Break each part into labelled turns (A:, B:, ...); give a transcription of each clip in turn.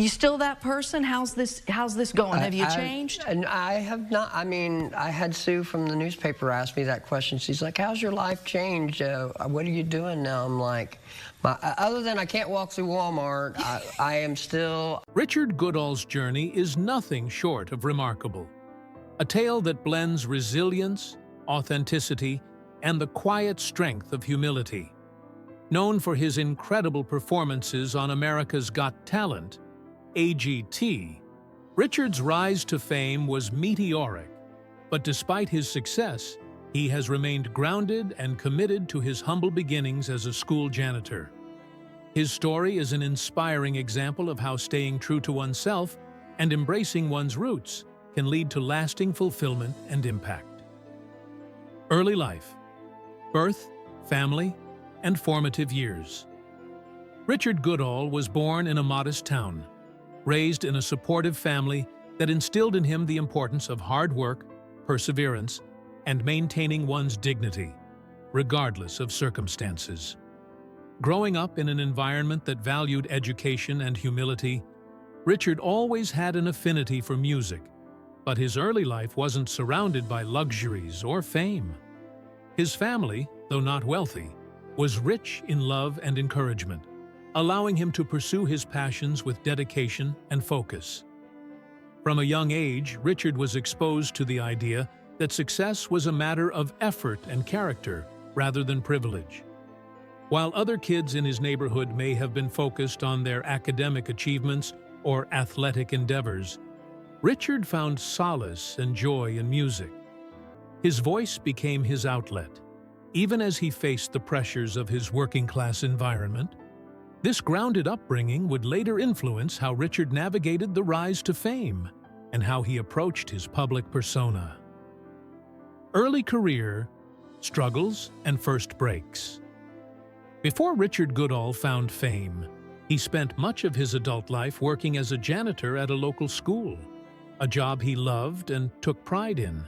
A: You still that person? How's this going? Have you changed?
B: And I have not. I mean, I had Sue from the newspaper ask me that question. She's like, how's your life changed? What are you doing now? I'm like, other than I can't walk through Walmart, I am still...
C: Richard Goodall's journey is nothing short of remarkable. A tale that blends resilience, authenticity, and the quiet strength of humility. Known for his incredible performances on America's Got Talent, AGT, Richard's rise to fame was meteoric, but despite his success, he has remained grounded and committed to his humble beginnings as a school janitor. His story is an inspiring example of how staying true to oneself and embracing one's roots can lead to lasting fulfillment and impact. Early life, birth, family, and formative years. Richard Goodall was born in a modest town, raised in a supportive family that instilled in him the importance of hard work, perseverance, and maintaining one's dignity, regardless of circumstances. Growing up in an environment that valued education and humility, Richard always had an affinity for music, but his early life wasn't surrounded by luxuries or fame. His family, though not wealthy, was rich in love and encouragement, allowing him to pursue his passions with dedication and focus. From a young age, Richard was exposed to the idea that success was a matter of effort and character rather than privilege. While other kids in his neighborhood may have been focused on their academic achievements or athletic endeavors, Richard found solace and joy in music. His voice became his outlet, even as he faced the pressures of his working-class environment. This grounded upbringing would later influence how Richard navigated the rise to fame and how he approached his public persona. Early career, struggles, and first breaks. Before Richard Goodall found fame, he spent much of his adult life working as a janitor at a local school, a job he loved and took pride in.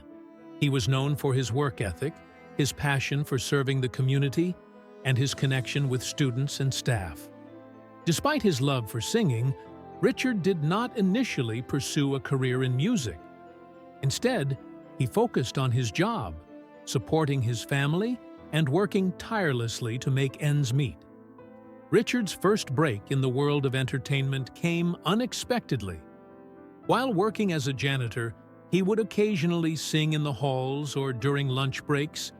C: He was known for his work ethic, his passion for serving the community, and his connection with students and staff. Despite his love for singing, Richard did not initially pursue a career in music. Instead, he focused on his job, supporting his family and working tirelessly to make ends meet. Richard's first break in the world of entertainment came unexpectedly. While working as a janitor, he would occasionally sing in the halls or during lunch breaks,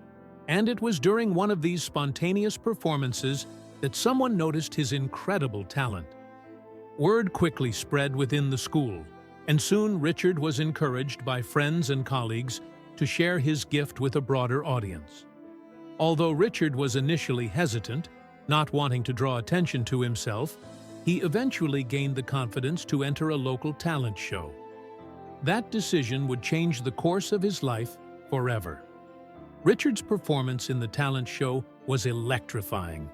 C: and it was during one of these spontaneous performances that someone noticed his incredible talent. Word quickly spread within the school, and soon Richard was encouraged by friends and colleagues to share his gift with a broader audience. Although Richard was initially hesitant, not wanting to draw attention to himself, he eventually gained the confidence to enter a local talent show. That decision would change the course of his life forever. Richard's performance in the talent show was electrifying.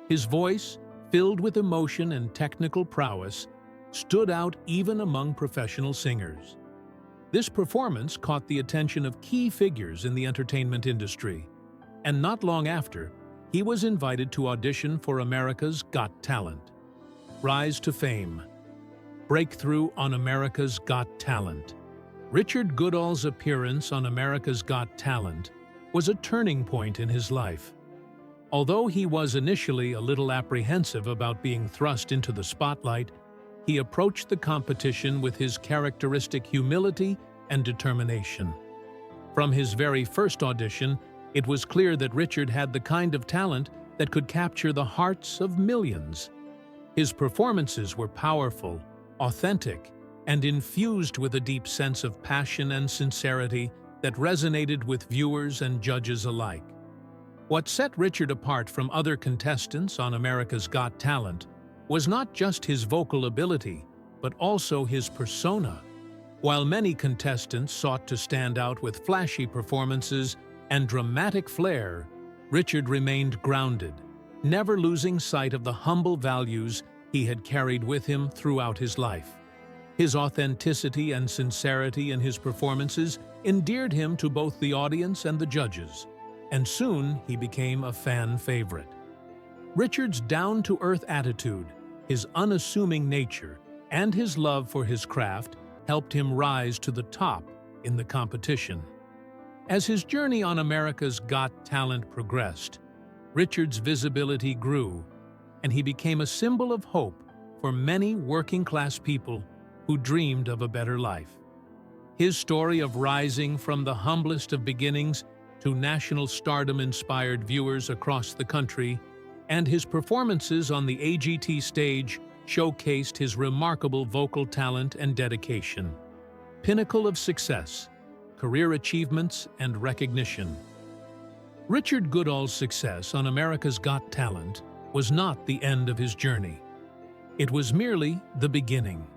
C: His voice, filled with emotion and technical prowess, stood out even among professional singers. This performance caught the attention of key figures in the entertainment industry, and not long after, he was invited to audition for America's Got Talent. Rise to fame. Breakthrough on America's Got Talent. Richard Goodall's appearance on America's Got Talent was a turning point in his life. Although he was initially a little apprehensive about being thrust into the spotlight, he approached the competition with his characteristic humility and determination. From his very first audition, it was clear that Richard had the kind of talent that could capture the hearts of millions. His performances were powerful, authentic, and infused with a deep sense of passion and sincerity that resonated with viewers and judges alike. What set Richard apart from other contestants on America's Got Talent was not just his vocal ability, but also his persona. While many contestants sought to stand out with flashy performances and dramatic flair, Richard remained grounded, never losing sight of the humble values he had carried with him throughout his life. His authenticity and sincerity in his performances endeared him to both the audience and the judges, and soon he became a fan favorite. Richard's down-to-earth attitude, his unassuming nature, and his love for his craft helped him rise to the top in the competition. As his journey on America's Got Talent progressed, Richard's visibility grew, and he became a symbol of hope for many working-class people who dreamed of a better life. His story of rising from the humblest of beginnings to national stardom inspired viewers across the country, and his performances on the AGT stage showcased his remarkable vocal talent and dedication. Pinnacle of success, career achievements, and recognition. Richard Goodall's success on America's Got Talent was not the end of his journey. It was merely the beginning.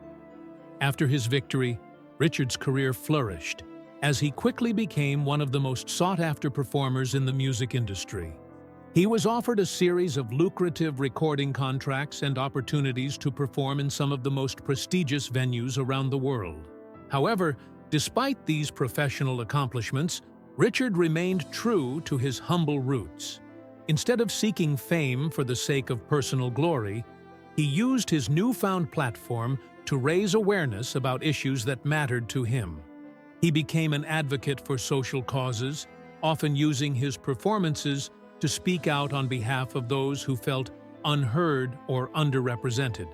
C: After his victory, Richard's career flourished, as he quickly became one of the most sought-after performers in the music industry. He was offered a series of lucrative recording contracts and opportunities to perform in some of the most prestigious venues around the world. However, despite these professional accomplishments, Richard remained true to his humble roots. Instead of seeking fame for the sake of personal glory, he used his newfound platform to raise awareness about issues that mattered to him. He became an advocate for social causes, often using his performances to speak out on behalf of those who felt unheard or underrepresented.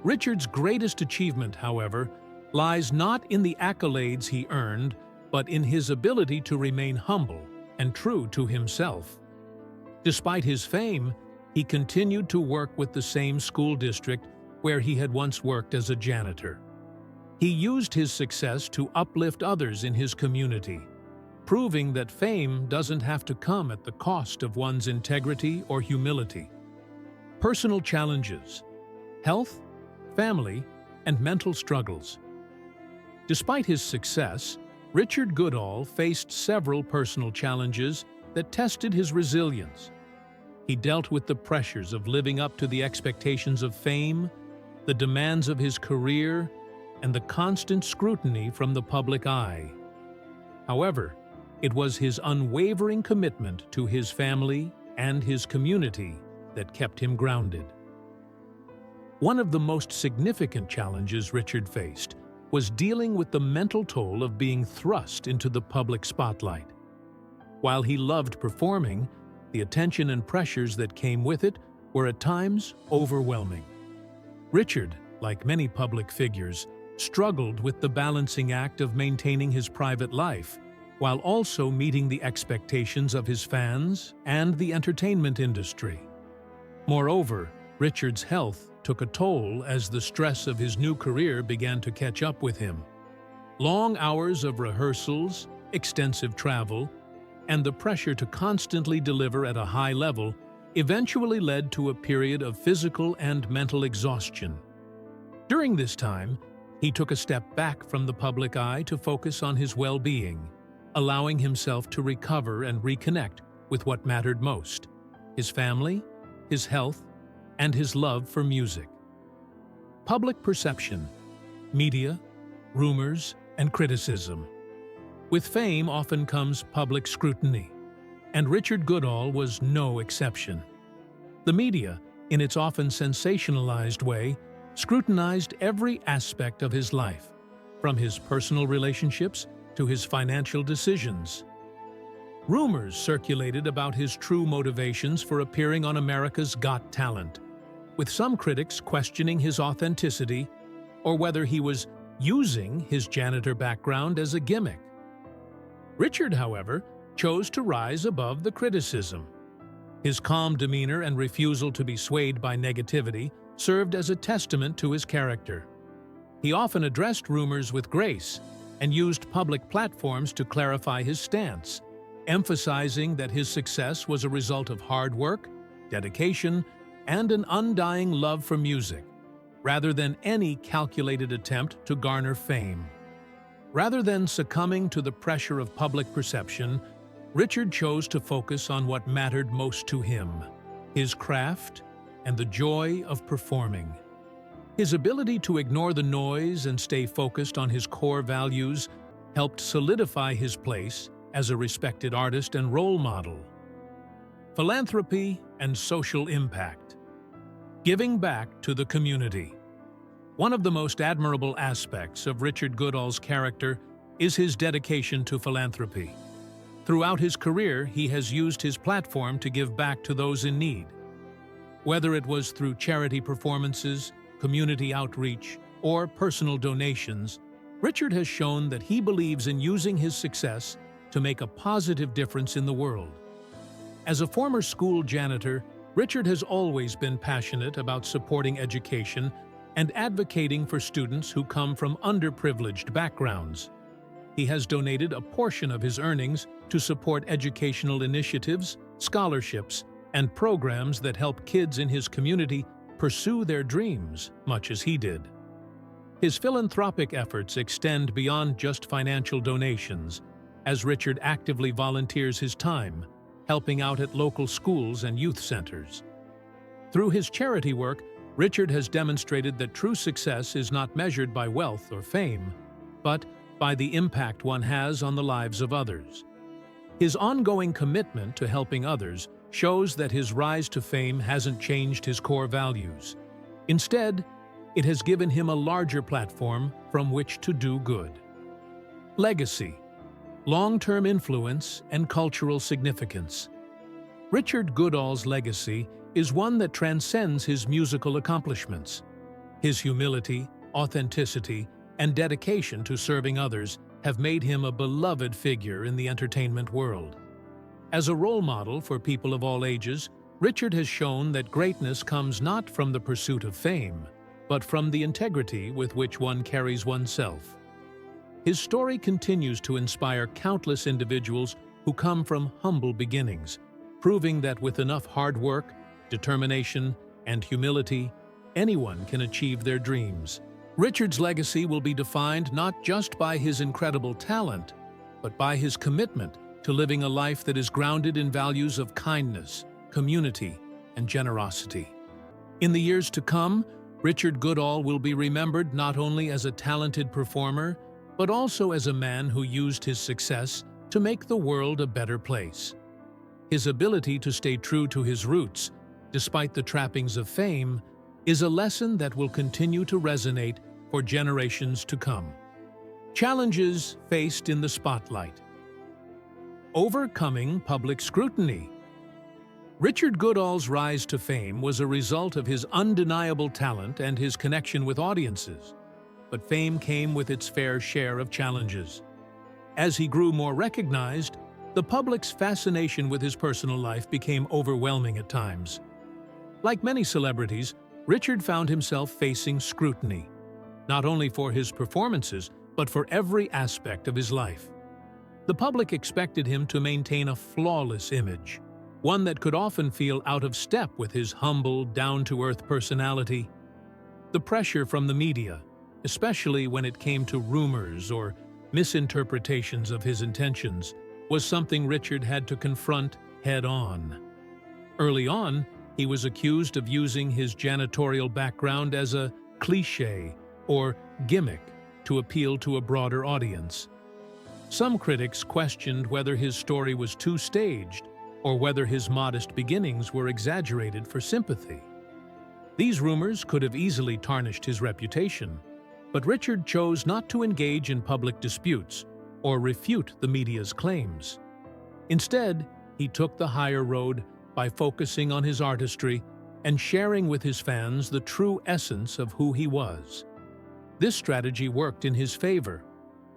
C: Richard's greatest achievement, however, lies not in the accolades he earned, but in his ability to remain humble and true to himself. Despite his fame, he continued to work with the same school district where he had once worked as a janitor. He used his success to uplift others in his community, proving that fame doesn't have to come at the cost of one's integrity or humility. Personal challenges, health, family, and mental struggles. Despite his success, Richard Goodall faced several personal challenges that tested his resilience. He dealt with the pressures of living up to the expectations of fame, the demands of his career, and the constant scrutiny from the public eye. However, it was his unwavering commitment to his family and his community that kept him grounded. One of the most significant challenges Richard faced was dealing with the mental toll of being thrust into the public spotlight. While he loved performing, the attention and pressures that came with it were at times overwhelming. Richard, like many public figures, struggled with the balancing act of maintaining his private life, while also meeting the expectations of his fans and the entertainment industry. Moreover, Richard's health took a toll as the stress of his new career began to catch up with him. Long hours of rehearsals, extensive travel, and the pressure to constantly deliver at a high level eventually led to a period of physical and mental exhaustion. During this time, he took a step back from the public eye to focus on his well-being, allowing himself to recover and reconnect with what mattered most: his family, his health, and his love for music. Public perception, media, rumors, and criticism. With fame often comes public scrutiny, and Richard Goodall was no exception. The media, in its often sensationalized way, scrutinized every aspect of his life, from his personal relationships to his financial decisions. Rumors circulated about his true motivations for appearing on America's Got Talent, with some critics questioning his authenticity or whether he was using his janitor background as a gimmick. Richard, however, chose to rise above the criticism. His calm demeanor and refusal to be swayed by negativity served as a testament to his character. He often addressed rumors with grace and used public platforms to clarify his stance, emphasizing that his success was a result of hard work, dedication, and an undying love for music, rather than any calculated attempt to garner fame. Rather than succumbing to the pressure of public perception, Richard chose to focus on what mattered most to him: his craft and the joy of performing. His ability to ignore the noise and stay focused on his core values helped solidify his place as a respected artist and role model. Philanthropy and social impact. Giving back to the community. One of the most admirable aspects of Richard Goodall's character is his dedication to philanthropy. Throughout his career, he has used his platform to give back to those in need. Whether it was through charity performances, community outreach, or personal donations, Richard has shown that he believes in using his success to make a positive difference in the world. As a former school janitor, Richard has always been passionate about supporting education and advocating for students who come from underprivileged backgrounds. He has donated a portion of his earnings to support educational initiatives, scholarships, and programs that help kids in his community pursue their dreams, much as he did. His philanthropic efforts extend beyond just financial donations, as Richard actively volunteers his time, helping out at local schools and youth centers. Through his charity work, Richard has demonstrated that true success is not measured by wealth or fame, but by the impact one has on the lives of others. His ongoing commitment to helping others shows that his rise to fame hasn't changed his core values. Instead, it has given him a larger platform from which to do good. Legacy, long-term influence, and cultural significance. Richard Goodall's legacy is one that transcends his musical accomplishments. His humility, authenticity, and dedication to serving others have made him a beloved figure in the entertainment world. As a role model for people of all ages, Richard has shown that greatness comes not from the pursuit of fame, but from the integrity with which one carries oneself. His story continues to inspire countless individuals who come from humble beginnings, proving that with enough hard work, determination, and humility, anyone can achieve their dreams. Richard's legacy will be defined not just by his incredible talent, but by his commitment to living a life that is grounded in values of kindness, community, and generosity. In the years to come, Richard Goodall will be remembered not only as a talented performer, but also as a man who used his success to make the world a better place. His ability to stay true to his roots, despite the trappings of fame, is a lesson that will continue to resonate for generations to come. Challenges faced in the spotlight. Overcoming public scrutiny. Richard Goodall's rise to fame was a result of his undeniable talent and his connection with audiences. But fame came with its fair share of challenges. As he grew more recognized, the public's fascination with his personal life became overwhelming at times. Like many celebrities, Richard found himself facing scrutiny, not only for his performances, but for every aspect of his life. The public expected him to maintain a flawless image, one that could often feel out of step with his humble, down-to-earth personality. The pressure from the media, especially when it came to rumors or misinterpretations of his intentions, was something Richard had to confront head-on. Early on, he was accused of using his janitorial background as a cliché or gimmick to appeal to a broader audience. Some critics questioned whether his story was too staged or whether his modest beginnings were exaggerated for sympathy. These rumors could have easily tarnished his reputation, but Richard chose not to engage in public disputes or refute the media's claims. Instead, he took the higher road by focusing on his artistry and sharing with his fans the true essence of who he was. This strategy worked in his favor.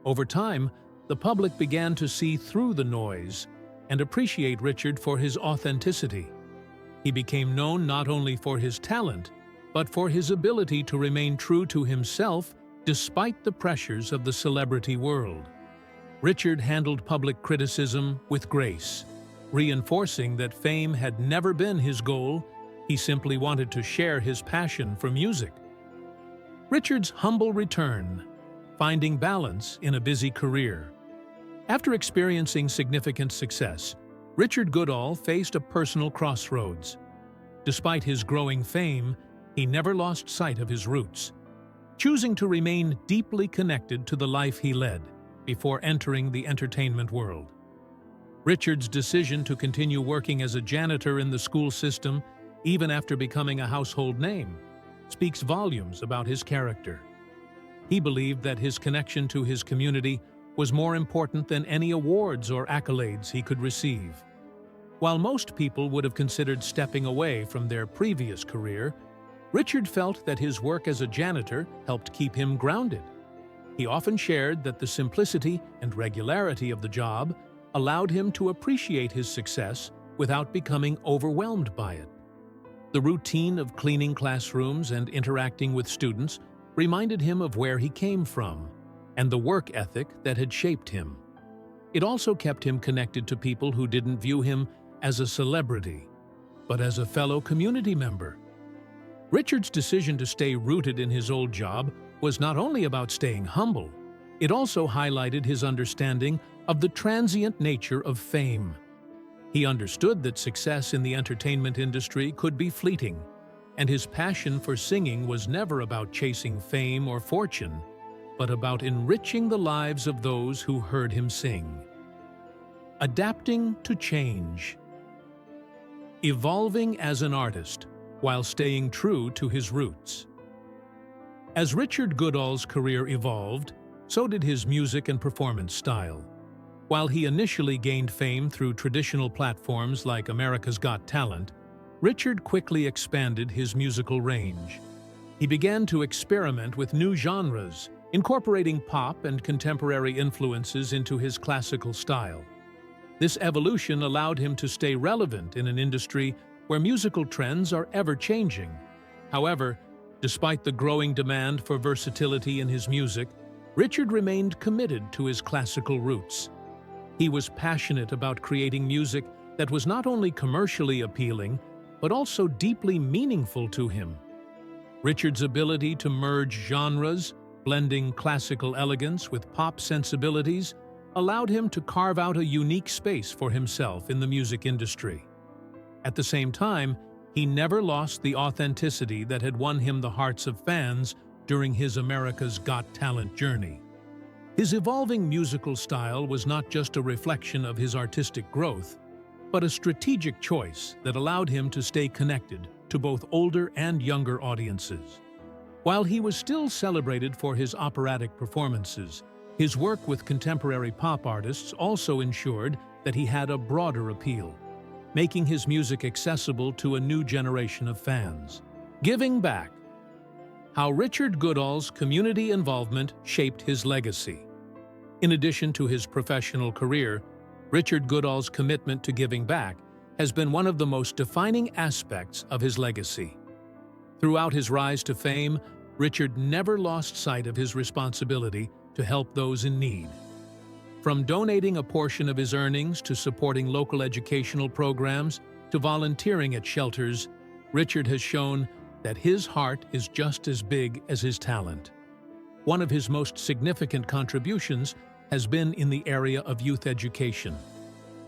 C: Over time, the public began to see through the noise and appreciate Richard for his authenticity. He became known not only for his talent, but for his ability to remain true to himself despite the pressures of the celebrity world. Richard handled public criticism with grace, reinforcing that fame had never been his goal. He simply wanted to share his passion for music. Richard's humble return, finding balance in a busy career. After experiencing significant success, Richard Goodall faced a personal crossroads. Despite his growing fame, he never lost sight of his roots, choosing to remain deeply connected to the life he led before entering the entertainment world. Richard's decision to continue working as a janitor in the school system, even after becoming a household name, speaks volumes about his character. He believed that his connection to his community was more important than any awards or accolades he could receive. While most people would have considered stepping away from their previous career, Richard felt that his work as a janitor helped keep him grounded. He often shared that the simplicity and regularity of the job allowed him to appreciate his success without becoming overwhelmed by it. The routine of cleaning classrooms and interacting with students reminded him of where he came from and the work ethic that had shaped him. It also kept him connected to people who didn't view him as a celebrity, but as a fellow community member. Richard's decision to stay rooted in his old job was not only about staying humble, it also highlighted his understanding of the transient nature of fame. He understood that success in the entertainment industry could be fleeting, and his passion for singing was never about chasing fame or fortune, but about enriching the lives of those who heard him sing. Adapting to change. Evolving as an artist while staying true to his roots. As Richard Goodall's career evolved, so did his music and performance style. While he initially gained fame through traditional platforms like America's Got Talent, Richard quickly expanded his musical range. He began to experiment with new genres, incorporating pop and contemporary influences into his classical style. This evolution allowed him to stay relevant in an industry where musical trends are ever-changing. However, despite the growing demand for versatility in his music, Richard remained committed to his classical roots. He was passionate about creating music that was not only commercially appealing, but also deeply meaningful to him. Richard's ability to merge genres, blending classical elegance with pop sensibilities, allowed him to carve out a unique space for himself in the music industry. At the same time, he never lost the authenticity that had won him the hearts of fans during his America's Got Talent journey. His evolving musical style was not just a reflection of his artistic growth, but a strategic choice that allowed him to stay connected to both older and younger audiences. While he was still celebrated for his operatic performances, his work with contemporary pop artists also ensured that he had a broader appeal, making his music accessible to a new generation of fans. Giving back. How Richard Goodall's community involvement shaped his legacy. In addition to his professional career, Richard Goodall's commitment to giving back has been one of the most defining aspects of his legacy. Throughout his rise to fame, Richard never lost sight of his responsibility to help those in need. From donating a portion of his earnings to supporting local educational programs to volunteering at shelters, Richard has shown that his heart is just as big as his talent. One of his most significant contributions has been in the area of youth education.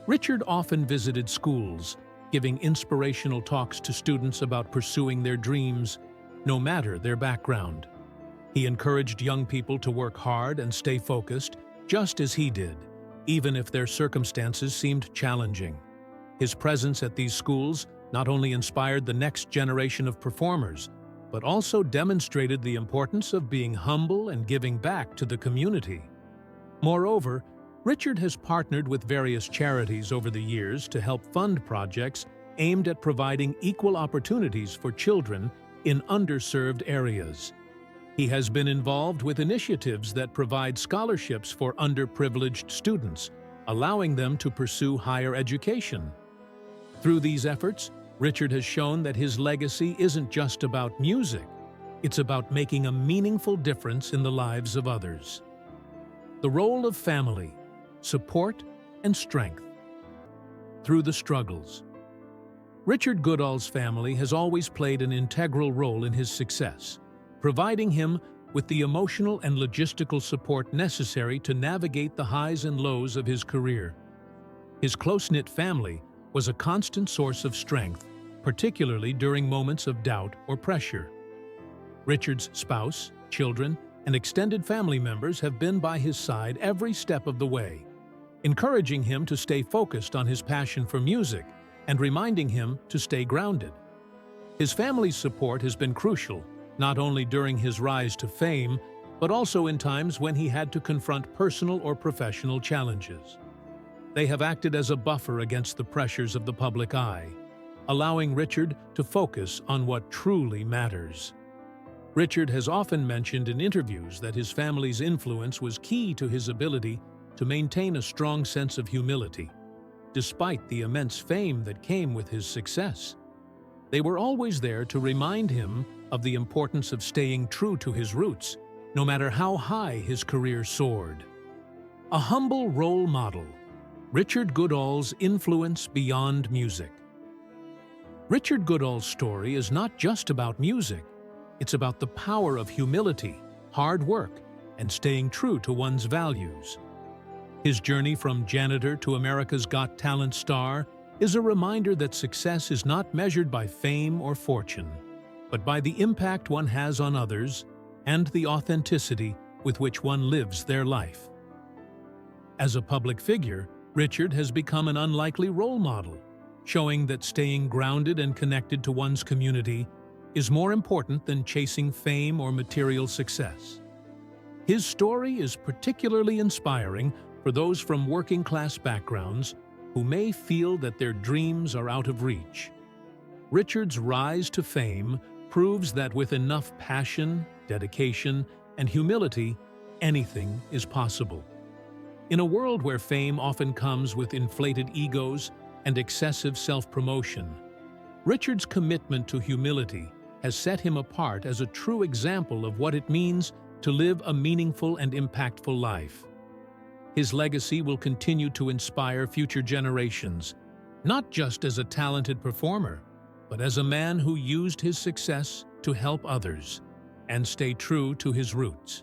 C: Richard often visited schools, giving inspirational talks to students about pursuing their dreams, no matter their background. He encouraged young people to work hard and stay focused, just as he did, even if their circumstances seemed challenging. His presence at these schools not only inspired the next generation of performers, but also demonstrated the importance of being humble and giving back to the community. Moreover, Richard has partnered with various charities over the years to help fund projects aimed at providing equal opportunities for children in underserved areas. He has been involved with initiatives that provide scholarships for underprivileged students, allowing them to pursue higher education. Through these efforts, Richard has shown that his legacy isn't just about music, it's about making a meaningful difference in the lives of others. The role of family, support, and strength. Through the struggles. Richard Goodall's family has always played an integral role in his success, providing him with the emotional and logistical support necessary to navigate the highs and lows of his career. His close-knit family was a constant source of strength, particularly during moments of doubt or pressure. Richard's spouse, children, and extended family members have been by his side every step of the way, encouraging him to stay focused on his passion for music and reminding him to stay grounded. His family's support has been crucial, not only during his rise to fame, but also in times when he had to confront personal or professional challenges. They have acted as a buffer against the pressures of the public eye, allowing Richard to focus on what truly matters. Richard has often mentioned in interviews that his family's influence was key to his ability to maintain a strong sense of humility, despite the immense fame that came with his success. They were always there to remind him of the importance of staying true to his roots, no matter how high his career soared. A humble role model, Richard Goodall's influence beyond music. Richard Goodall's story is not just about music. It's about the power of humility, hard work, and staying true to one's values. His journey from janitor to America's Got Talent star is a reminder that success is not measured by fame or fortune, but by the impact one has on others and the authenticity with which one lives their life. As a public figure, Richard has become an unlikely role model, showing that staying grounded and connected to one's community is more important than chasing fame or material success. His story is particularly inspiring for those from working-class backgrounds who may feel that their dreams are out of reach. Richard's rise to fame proves that with enough passion, dedication, and humility, anything is possible. In a world where fame often comes with inflated egos and excessive self-promotion, Richard's commitment to humility has set him apart as a true example of what it means to live a meaningful and impactful life. His legacy will continue to inspire future generations, not just as a talented performer, but as a man who used his success to help others and stay true to his roots.